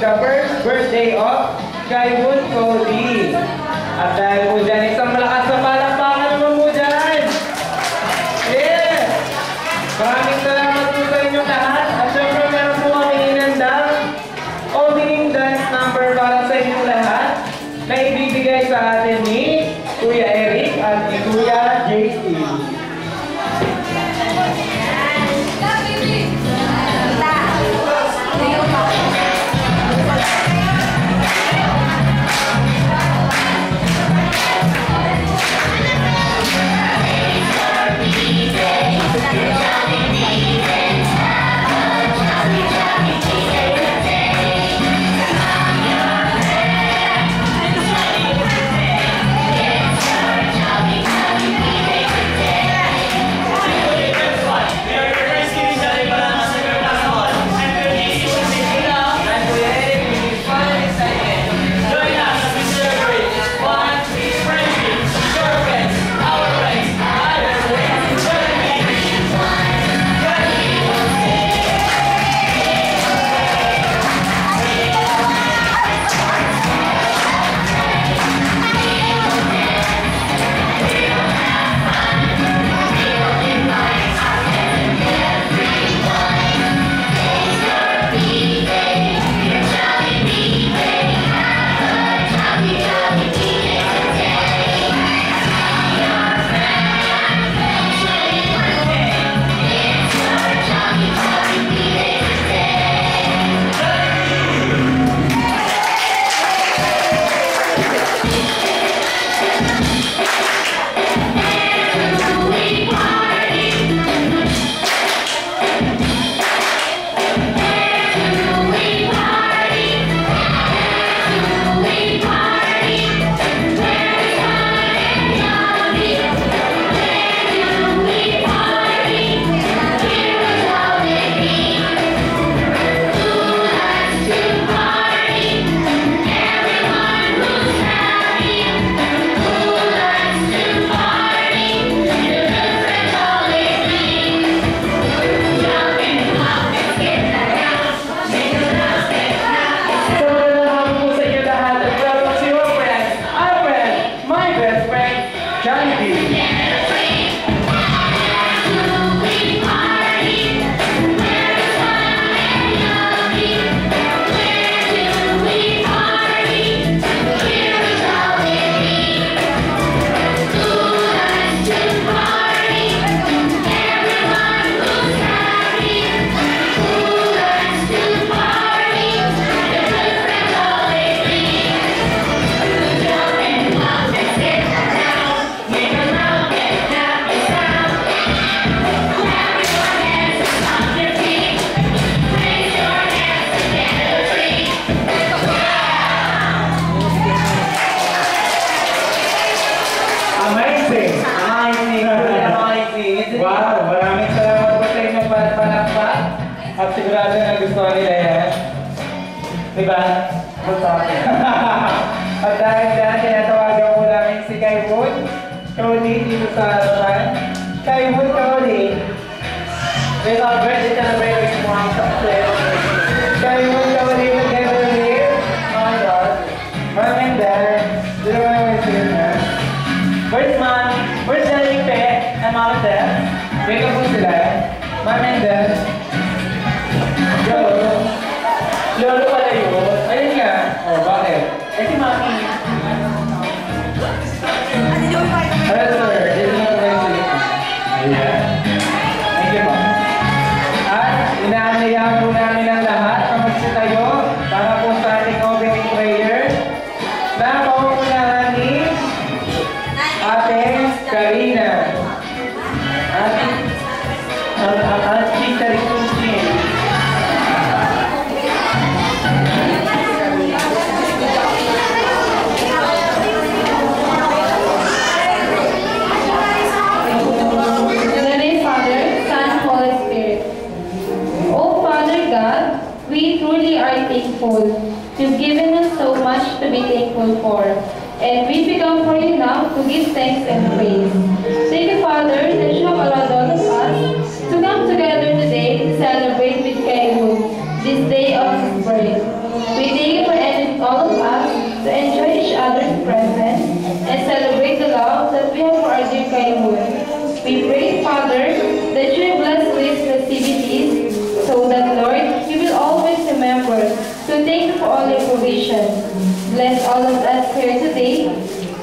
the first birthday of Skywood Cody. At dahil po dyan, isang malakas na palakpakan naman po dyan. Yeah! Maraming salamat po sa inyong lahat. At syempre meron po kami inandang opening dance number para sa inyong lahat na ibibigay sa atin ni Kuya Eric at ni Kuya JC. Wow, maraming salamat po sa inyong palakpak. At sigurado na gusto nila yan. Diba? At dahil dyan, tinatawagan po namin si Skywood Cody dito sa harapan. Skywood Cody. With our birthday celebration from success. Skywood Cody together with my God. Mom and Dad. Dito mo naman sila na. Where's Mom? Where's Daddy Pe? And Mom and Dad? Dito po sila. Mom and Dad. Lolo. Lolo pala yun. Ayun nga. Oh, bakit? Eh si Mami. Hello sir. This is not very Ayan. Thank you po. At inaanayahan po namin ang lahat na magsitayo para po sa ating opening prayer na pauunahan ni Ate Karina. Ate Karina. You've given us so much to be thankful for, and we become for you now to give thanks and praise. Thank you, Father, that you have allowed all of us to come together today to celebrate with Skywood this day of His birth. We all of us here today.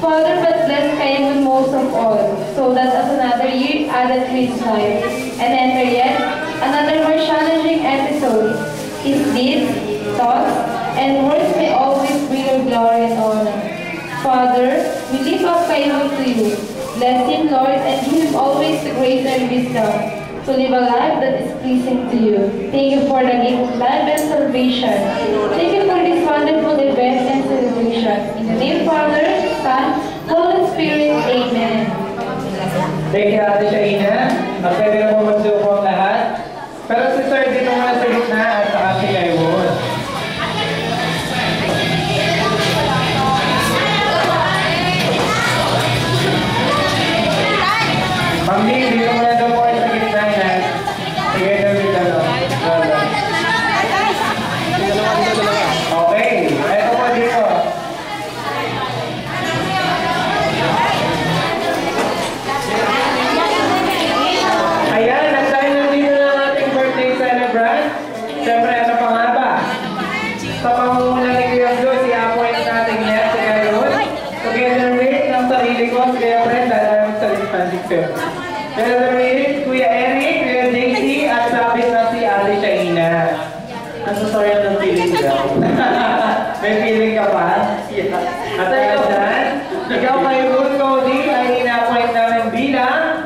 Father, but bless Kayvon most of all, so that as another year added to his life, and enter yet another more challenging episode, his deeds, thoughts, and words may always bring your glory and honor. Father, we lift up Kayvon to you. Bless him, Lord, and give him always the grace and wisdom to live a life that is pleasing to you. Thank you for the gift of life and salvation. Thank you for this wonderful event and celebration. In the name of Father, Son, Holy Spirit, Amen. Thank you, Ate Shaina. Ang pwede na po magsupo ang lahat. Pero si Sir dito muna sa gitna at saka si Kayvon. Mami, dito muna daw po kayo sa gitna na. Together with ano. Okay, eto po dito. Ayan, at dahil nandito na ang ating birthday celebrant, siyempre ano pa nga ba? Sa pangunguna ni Kuya Blo, si Apoy ang ating net, si Kayvon. Together with ng sarili ko, si Kuya Fred, dahil namin sa Hispanic film. Together with Kuya Eric, Kuya JC, at sabit na si Ate Shaina. Nasa sorry ng feeling daw. May feeling ka pa? Yeah. At ikaw dyan, ikaw Kayvon, Cody, ay ina-appoint namin bilang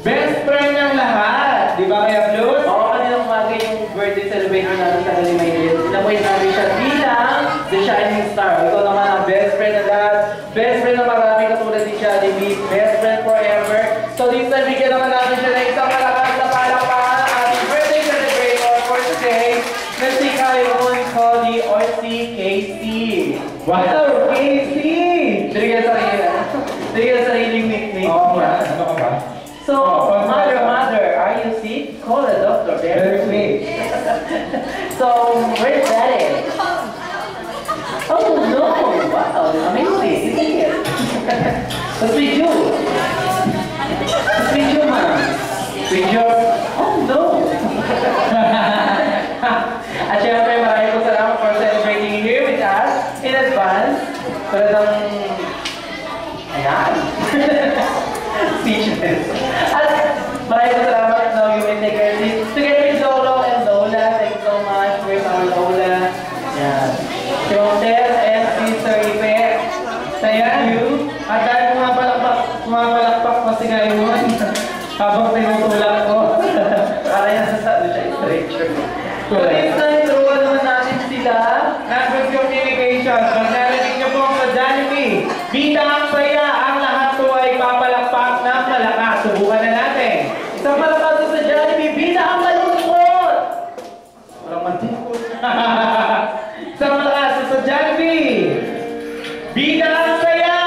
best friend ng lahat. Di ba Kuya Blues? Oo, kaninang umaga yung birthday celebration natin sa Kalimay. Inapoint namin siya bilang The Shining Star. Ikaw naman ang best friend na lahat. Best friend na marami katulad ni Jollibee. Best friend forever. So this time, bigyan naman natin siya ng isang malakas na palakpakan ang ating birthday celebration for today na si Kayvon, Cody, or si Casey. Wow, Casey! Sige sa sariling nickname. Oo nga, ano ka ba? So, mother, are you sick? Call a doctor. Very quick. So, where's daddy? Oh no! Wow, amazing! What's with you? What's with you, ma'am? With your... Oh no! At syempre, maraming po salamat for celebrating here with us in advance. Talagang... Ayan! Speechless. At maraming po salamat. Now you may take your seat. Together with Lolo and Lola. Thank you so much. Where's our Lola? Yan. Si Hotel and Sister Ipe. Thank you. At dahil pumapalakpak pa si Kayvon, habang tinutulak ko. Para yan sa siya stretcher. So this time, turuan naman natin sila. Good communication. Pag narinig niyo po sa Jollibee, bida ang saya, ang lahat po ay papalakpak ng malakas. Subukan na natin. Isang malakas sa Jollibee, bida ang malungkot! Walang mantikot. Isang malakas sa Jollibee, bida ang saya!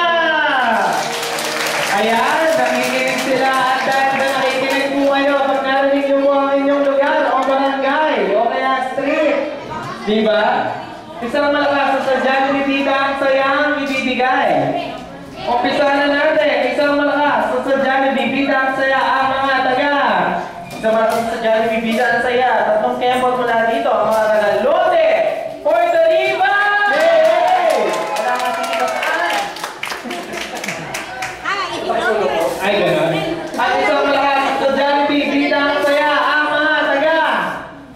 Ayan, nakikinig sila at dahil na nakikinig po kayo pag narinig niyo po ang inyong lugar o barangay o kaya street. Diba? Isang malakas sa Jollibee, bida ang sayang ibibigay. Umpisa na natin, isang malakas sa Jollibee, bida ang saya ang mga taga. Isang malakas sa Jollibee, bida ang saya. Tatlong kembot mula dito, ang mga taga-Lote, Puerto Riba! Yay! Wala nga sinibataan. Ay, gano'n. At isang malakas sa Jollibee, bida ang saya ang mga taga.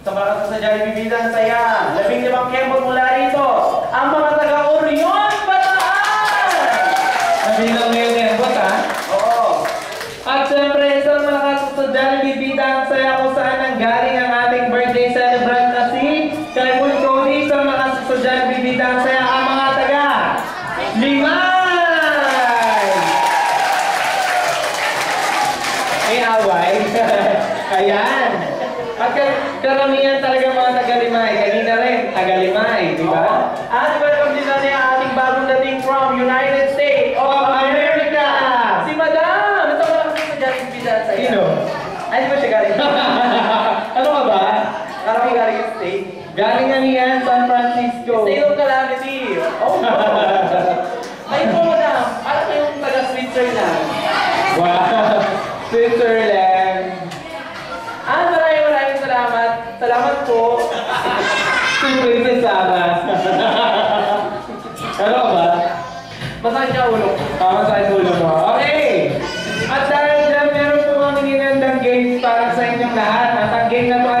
Isang malakas sa Jollibee, bida ang saya. 15 kembot mula rito, ang mga taga-Orion, Bataan! Nabilang ngayon yan, boss ha? Oo. At siyempre, isang malakas sa Jollibee, bida ang saya kung saan nanggaling ang ating birthday celebrant na si Kayvon Cody. Isang malakas sa Jollibee, bida ang saya ang mga taga. Limay! May away. Ayan. At karamihan talaga mga taga-Limay. Kanina rin, taga-Limay, di ba? At welcome din natin ang ating bagong dating from United States of America! Si Madam! Ito malakas sa Jollibee, bida ang saya. Sino? Ay, di ba siya galing? Ano ka ba? Karami galing sa state. Galing nga niyan, San Francisco. State of Calamity. Oh, no. Ay po, Madam. Parang kayong taga-Switzerland. Wow! Switzerland! Maraming salamat. Salamat po. Si Princess Sarah. Ano ka ba? masakit niya ulo. Masakit ulo mo. Okay! At dahil dyan, meron po kami ginandang games para sa inyong lahat. At ang game na to